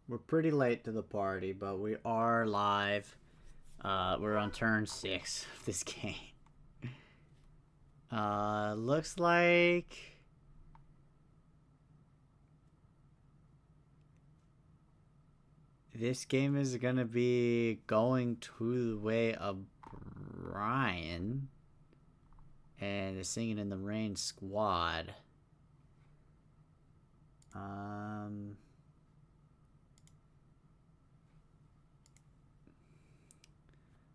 We're pretty late to the party, but we are live. We're on turn 6 of this game. Looks like this game is gonna be going to the way of Brian and the Singing in the Rain squad.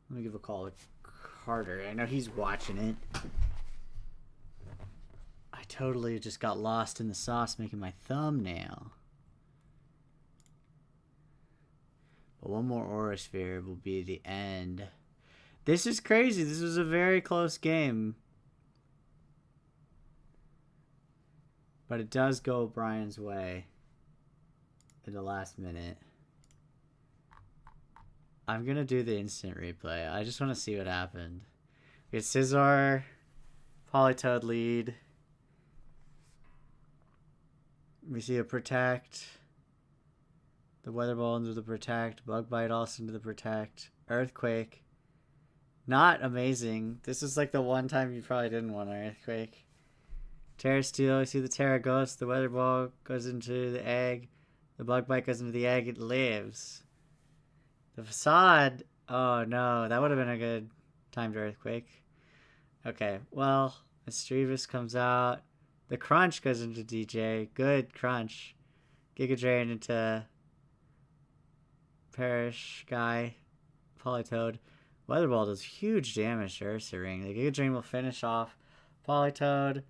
Let me give a call to Carter. I know he's watching it. I totally just got lost in the sauce making my thumbnail. But one more Aura Sphere will be the end. This is crazy. This was a very close game. But it does go Brian's way in the last minute. I'm going to do the instant replay. I just want to see what happened. We get Scissor, Polytoad lead. We see a Protect. The Weather Ball into the Protect. Bug Bite also into the Protect. Earthquake. Not amazing. This is like the one time you probably didn't want an Earthquake. Terra Steel. You see the Terra Ghost. The Weather Ball goes into the egg. The Bug Bite goes into the egg. It lives. The Facade. Oh no. That would have been a good timed Earthquake. Okay. Well, Mischievous comes out. The Crunch goes into DJ. Good Crunch. Giga Drain into Perish Guy. Polytoad. Weather Ball does huge damage to Ursaring. The Giga Drain will finish off Polytoad.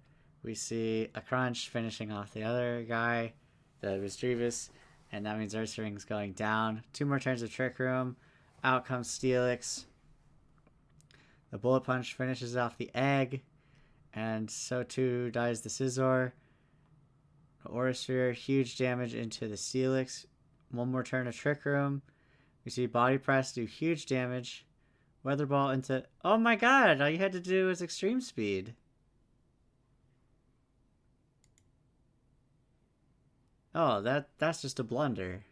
We see a Crunch finishing off the other guy, the Mischievous, and that means Ursaring's going down. 2 more turns of Trick Room. Out comes Steelix. The Bullet Punch finishes off the egg, and so too dies the Scizor. Aura Sphere, huge damage into the Steelix. 1 more turn of Trick Room. We see Body Press do huge damage. Weather Ball into... Oh my god! All you had to do was Extreme Speed. Oh, that's just a blunder.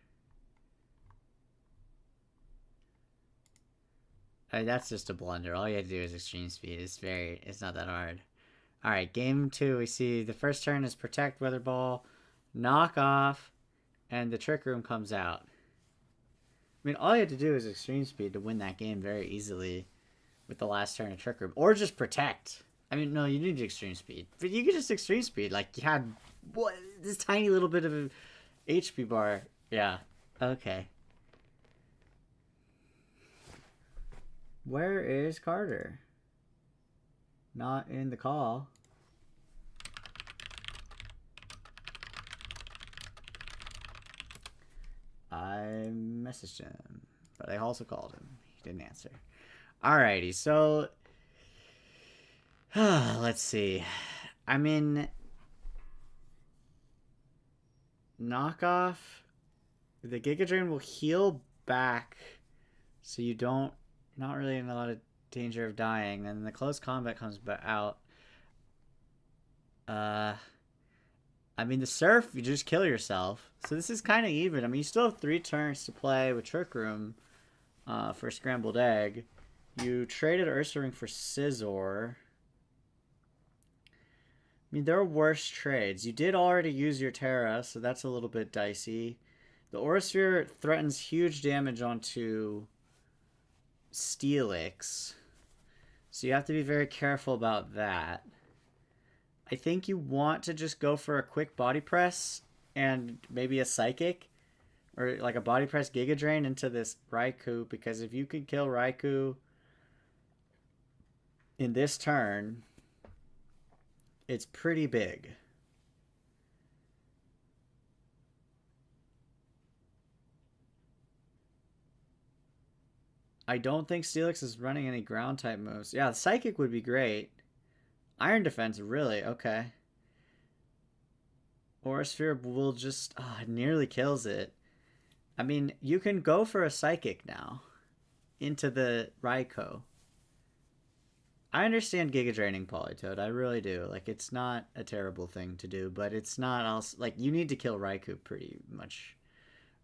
I mean, that's just a blunder. All you had to do is Extreme Speed. It's not that hard. Alright, game 2. We see the first turn is Protect, Weather Ball, Knock Off, and the Trick Room comes out. I mean, all you had to do is Extreme Speed to win that game very easily with the last turn of Trick Room. Or just Protect. I mean, no, you need Extreme Speed. But you could just Extreme Speed. Like, you had what, this tiny little bit of a HP bar. Yeah. Okay. Where is Carter? Not in the call. I messaged him, but I also called him. He didn't answer. Alrighty, so let's see. I mean, Knockoff. The Giga Drain will heal back, so you don't. Not really in a lot of danger of dying. And then the close combat comes out. I mean, the Surf, you just kill yourself. So this is kind of even. I mean, you still have 3 turns to play with Trick Room for Scrambled Egg. You traded Ursaring for Scizor. I mean, there are worse trades. You did already use your Terra, so that's a little bit dicey. The Aura Sphere threatens huge damage onto Steelix, so you have to be very careful about that. I think you want to just go for a quick Body Press and maybe a Psychic, or like a Body Press Giga Drain into this Raikou, because if you could kill Raikou in this turn, it's pretty big. I don't think Steelix is running any ground type moves. Yeah, the Psychic would be great. Iron Defense, really? Okay. Aura Sphere will just... Oh, it nearly kills it. I mean, you can go for a Psychic now. Into the Raikou. I understand Giga Draining Polytoad. I really do. Like, it's not a terrible thing to do, but it's not also... Like, you need to kill Raikou pretty much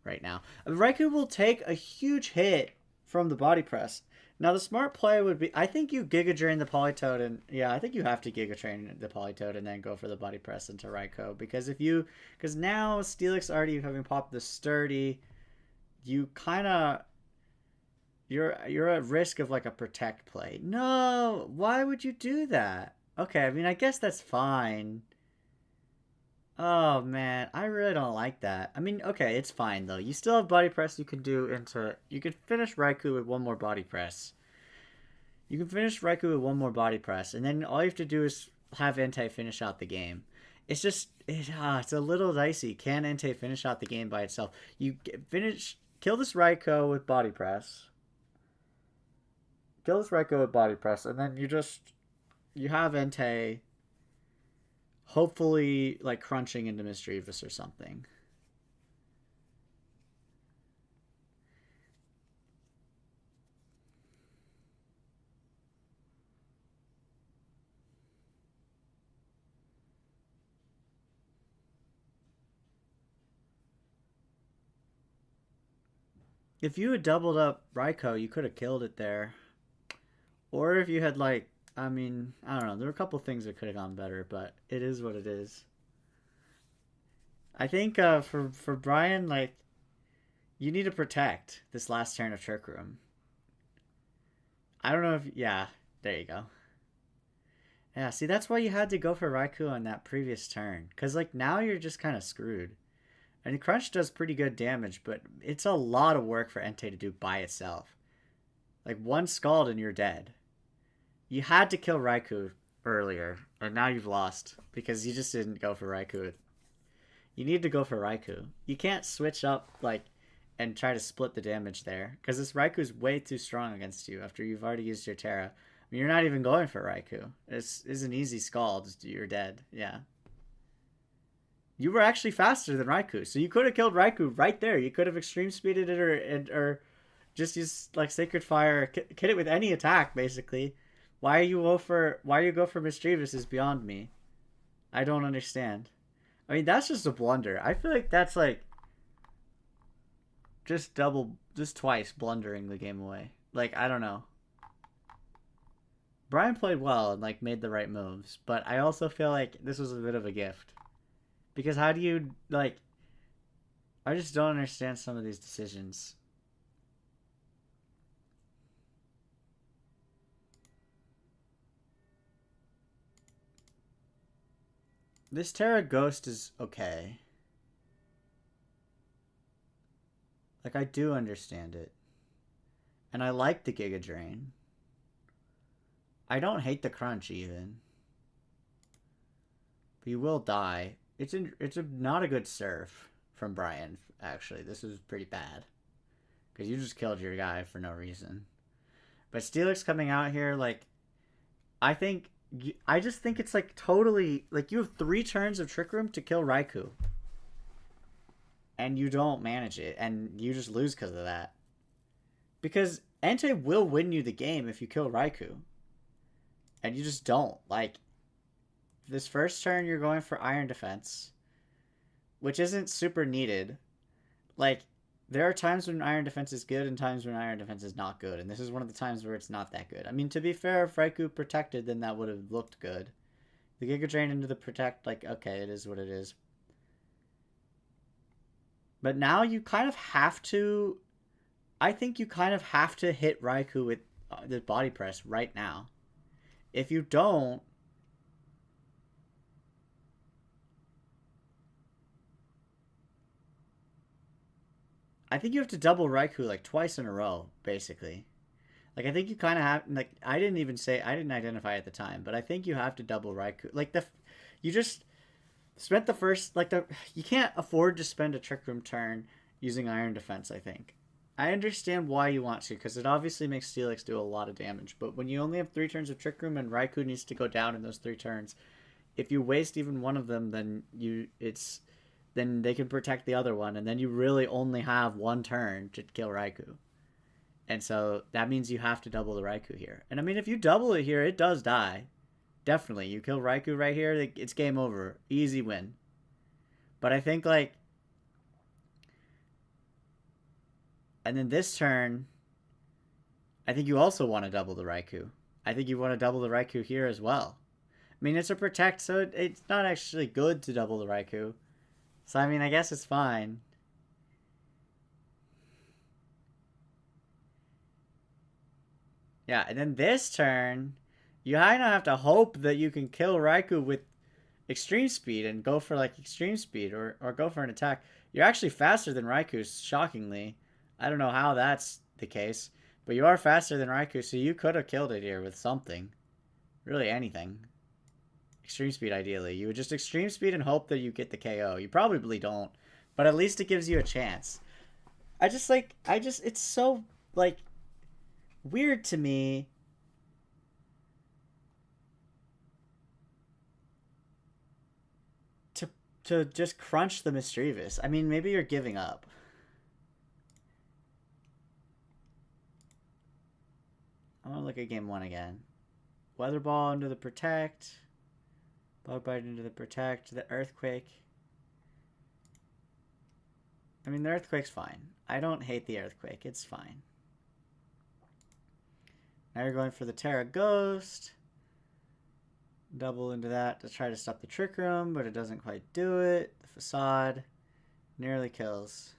right now. Raikou will take a huge hit from the body press. Now the smart play would be, I think you Giga Drain the Politoed, and yeah, I think you have to Giga Drain the Politoed and then go for the body press into Raikou, because because now Steelix already having popped the Sturdy, you kind of you're at risk of like a protect play. No, why would you do that? Okay, I mean I guess that's fine. Oh man, I really don't like that. I mean, okay, it's fine though. You still have body press you can do into. You could finish Raikou with one more body press. You can finish Raikou with one more body press, and then all you have to do is have Entei finish out the game. It's just it's a little dicey. Can Entei finish out the game by itself? Kill this Raikou with body press. Kill this Raikou with body press, and then you have Entei hopefully like crunching into Mischievous or something. If you had doubled up Raikou, you could have killed it there. Or if you had like, I mean, I don't know. There were a couple things that could have gone better, but it is what it is. I think for Brian, like, you need to protect this last turn of Trick Room. I don't know if, yeah, there you go. Yeah, see, that's why you had to go for Raikou on that previous turn. Because, like, now you're just kind of screwed. And Crunch does pretty good damage, but it's a lot of work for Entei to do by itself. Like, one Scald and you're dead. You had to kill Raikou earlier, and now you've lost. Because you just didn't go for Raikou. You need to go for Raikou. You can't switch up, like, and try to split the damage there. Because this Raikou's way too strong against you after you've already used your Terra. I mean, you're not even going for Raikou. It's an easy Scald. You're dead. Yeah. You were actually faster than Raikou, so you could have killed Raikou right there. You could have extreme speeded it or just use like Sacred Fire, hit it with any attack basically. Why you go for Mischievous is beyond me. I don't understand. I mean, that's just a blunder. I feel like that's like just twice blundering the game away. Like, I don't know. Brian played well and like made the right moves, but I also feel like this was a bit of a gift. Because how do you, like, I just don't understand some of these decisions. This Terra Ghost is okay. Like, I do understand it. And I like the Giga Drain. I don't hate the Crunch, even. But you will die. It's not a good surf from Brian, actually. This is pretty bad. Because you just killed your guy for no reason. But Steelix coming out here, like, I just think it's, like, totally, like, you have 3 turns of Trick Room to kill Raikou. And you don't manage it, and you just lose because of that. Because Entei will win you the game if you kill Raikou. And you just don't. Like, this first turn you're going for Iron Defense, which isn't super needed. Like, there are times when Iron Defense is good and times when Iron Defense is not good, and this is one of the times where it's not that good. I mean, to be fair, if Raikou protected, then that would have looked good. The Giga Drain into the protect, like, okay, it is what it is. But now you kind of have to, I think you kind of have to hit Raikou with the body press right now. If you don't, I think you have to double Raikou like twice in a row, basically. Like, I think you kind of have, like, I didn't identify at the time, but I think you have to double Raikou. Like, you just spent the first, like, you can't afford to spend a Trick Room turn using Iron Defense, I think. I understand why you want to, because it obviously makes Steelix do a lot of damage, but when you only have 3 turns of Trick Room and Raikou needs to go down in those 3 turns, if you waste even one of them, then then they can protect the other one, and then you really only have 1 turn to kill Raikou. And so that means you have to double the Raikou here. And I mean, if you double it here, it does die. Definitely. You kill Raikou right here, it's game over. Easy win. But I think, like, And then this turn, I think you also want to double the Raikou. I think you want to double the Raikou here as well. I mean, it's a protect, so it's not actually good to double the Raikou. So, I mean, I guess it's fine. Yeah, and then this turn, you kind of have to hope that you can kill Raikou with extreme speed and go for, like, extreme speed or go for an attack. You're actually faster than Raikou, shockingly. I don't know how that's the case, but you are faster than Raikou, so you could have killed it here with something. Really anything. Extreme speed, ideally. You would just extreme speed and hope that you get the KO. You probably don't, but at least it gives you a chance. It's so, like, weird to me to just crunch the Mischievous. I mean, maybe you're giving up. I want to look at game 1 again. Weather Ball into the Protect. Bug Bite into the Protect. The Earthquake. I mean, the Earthquake's fine. I don't hate the Earthquake. It's fine. Now you're going for the Terra Ghost. Double into that to try to stop the Trick Room, but it doesn't quite do it. The Facade nearly kills.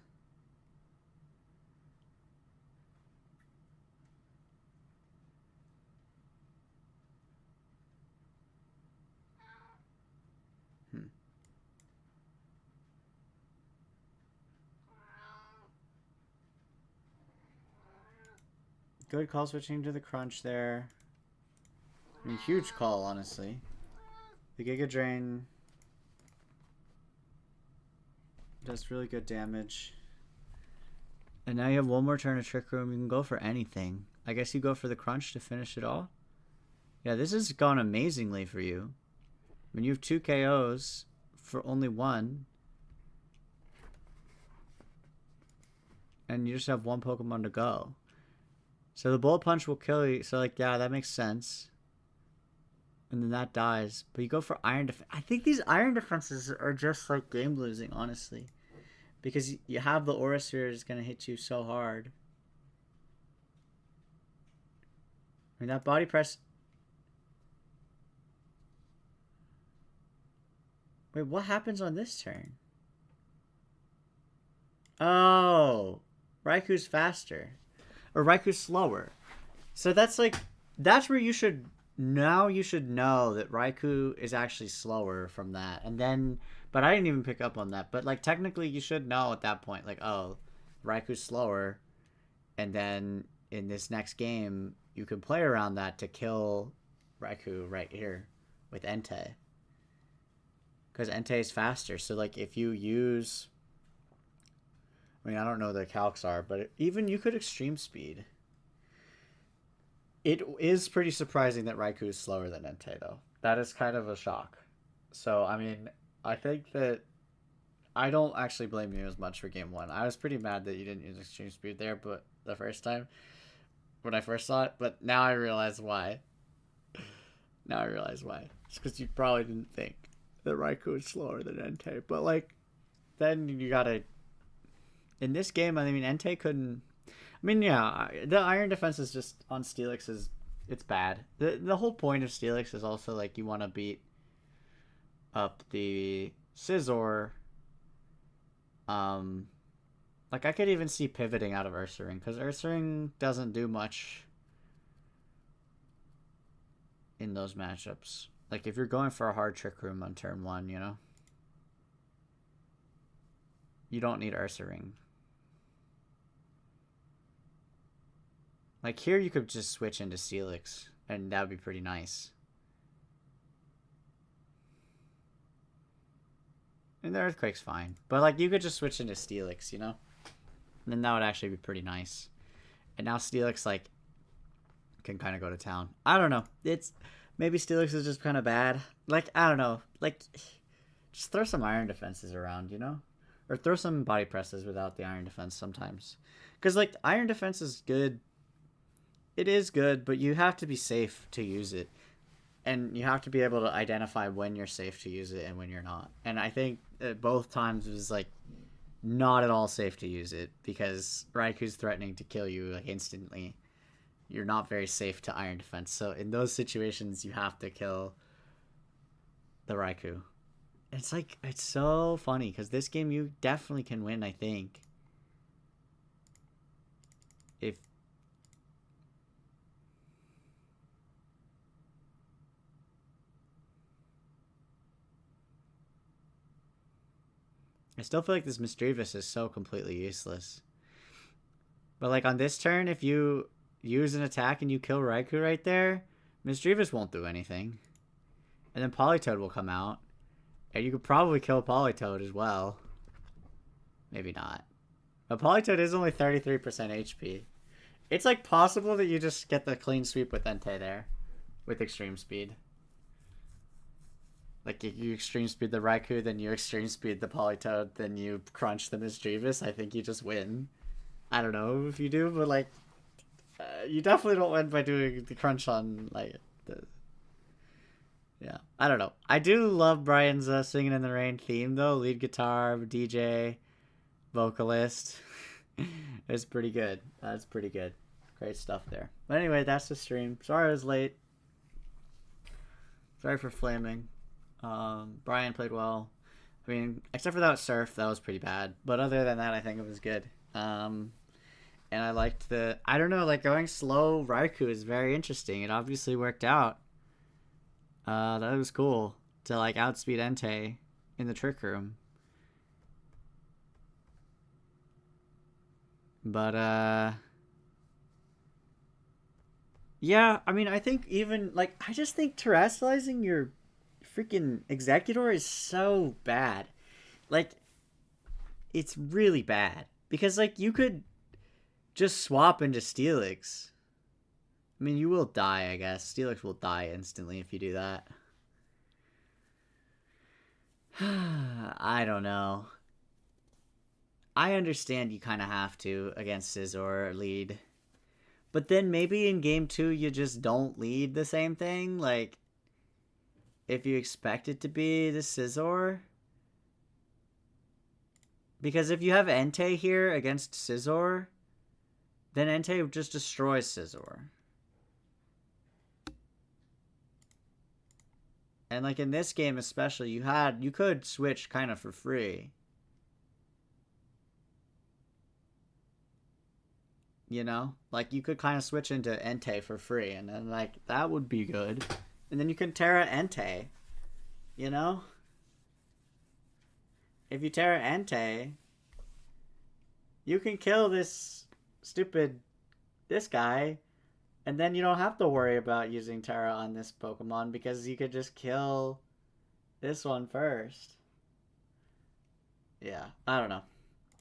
Good call switching to the Crunch there. I mean, huge call, honestly. The Giga Drain does really good damage. And now you have one more turn of Trick Room. You can go for anything. I guess you go for the Crunch to finish it all. Yeah, this has gone amazingly for you. I mean, you have 2 KOs for only 1. And you just have 1 Pokemon to go. So the Bullet Punch will kill you. So, like, yeah, that makes sense. And then that dies. But you go for Iron Defense. I think these Iron Defenses are just, like, game losing, honestly. Because you have the Aura Sphere is going to hit you so hard. I mean, that Body Press... Wait, what happens on this turn? Oh! Raikou's faster. Or Raikou's slower. So that's like... That's where you should... Now you should know that Raikou is actually slower from that. And then... But I didn't even pick up on that. But, like, technically you should know at that point. Like, oh, Raikou's slower. And then in this next game, you can play around that to kill Raikou right here with Entei. Because Entei is faster. So, like, if you use... I mean, I don't know what the calcs are, but even you could extreme speed. It is pretty surprising that Raikou is slower than Entei, though. That is kind of a shock. So, I mean, I think that I don't actually blame you as much for game 1. I was pretty mad that you didn't use extreme speed there, but the first time when I first saw it, but now I realize why. Now I realize why. It's because you probably didn't think that Raikou is slower than Entei. But, like, then you gotta... In this game, I mean, Entei couldn't... I mean, yeah, the Iron Defense is just on Steelix is... It's bad. The whole point of Steelix is also, like, you want to beat up the Scizor. Like, I could even see pivoting out of Ursaring, because Ursaring doesn't do much in those matchups. Like, if you're going for a hard Trick Room on turn 1, you know? You don't need Ursaring. Like, here you could just switch into Steelix, and that would be pretty nice. And the Earthquake's fine. But, like, you could just switch into Steelix, you know? And then that would actually be pretty nice. And now Steelix, like, can kind of go to town. I don't know. It's... Maybe Steelix is just kind of bad. Like, I don't know. Like, just throw some Iron Defenses around, you know? Or throw some Body Presses without the Iron Defense sometimes. Because, like, Iron Defense is good. It is good, but you have to be safe to use it. And you have to be able to identify when you're safe to use it and when you're not. And I think at both times it was, like, not at all safe to use it because Raiku's threatening to kill you like instantly. You're not very safe to Iron Defense. So in those situations, you have to kill the Raikou. It's like, it's so funny because this game you definitely can win, I think. If I still feel like this Misdreavus is so completely useless. But like on this turn, if you use an attack and you kill Raikou right there, Misdreavus won't do anything. And then Politoed will come out. And you could probably kill Politoed as well. Maybe not. But Politoed is only 33% HP. It's like possible that you just get the clean sweep with Entei there. With extreme speed. Like if you extreme speed the Raikou, then you extreme speed the Politoed, then you crunch the Misdreavus. I think you just win. I don't know if you do, but like you definitely don't win by doing the crunch on like the. Yeah, I don't know. I do love Brian's Singing in the Rain theme though. Lead guitar, DJ, vocalist. It's pretty good. That's pretty good. Great stuff there. But anyway, that's the stream. Sorry I was late. Sorry for flaming. Brian played well. I mean, except for that surf, that was pretty bad. But other than that, I think it was good. And I liked the... I don't know, like going slow Raikou is very interesting. It obviously worked out. That was cool. To like outspeed Entei in the trick room. But, yeah, I mean, I think even, like, I just think terrestrializing your freaking Executor is so bad. Like, it's really bad. Because, like, you could just swap into Steelix. I mean, you will die, I guess. Steelix will die instantly if you do that. I don't know. I understand you kind of have to against Scizor lead. But then maybe in game 2 you just don't lead the same thing. Like, if you expect it to be the Scizor. Because if you have Entei here against Scizor, then Entei just destroys Scizor. And like in this game especially, you could switch kind of for free. You know? Like, you could kind of switch into Entei for free, and then, like, that would be good. And then you can Terra Entei. You know? If you Terra Entei, you can kill this guy, and then you don't have to worry about using Terra on this Pokemon, because you could just kill this one first. Yeah, I don't know.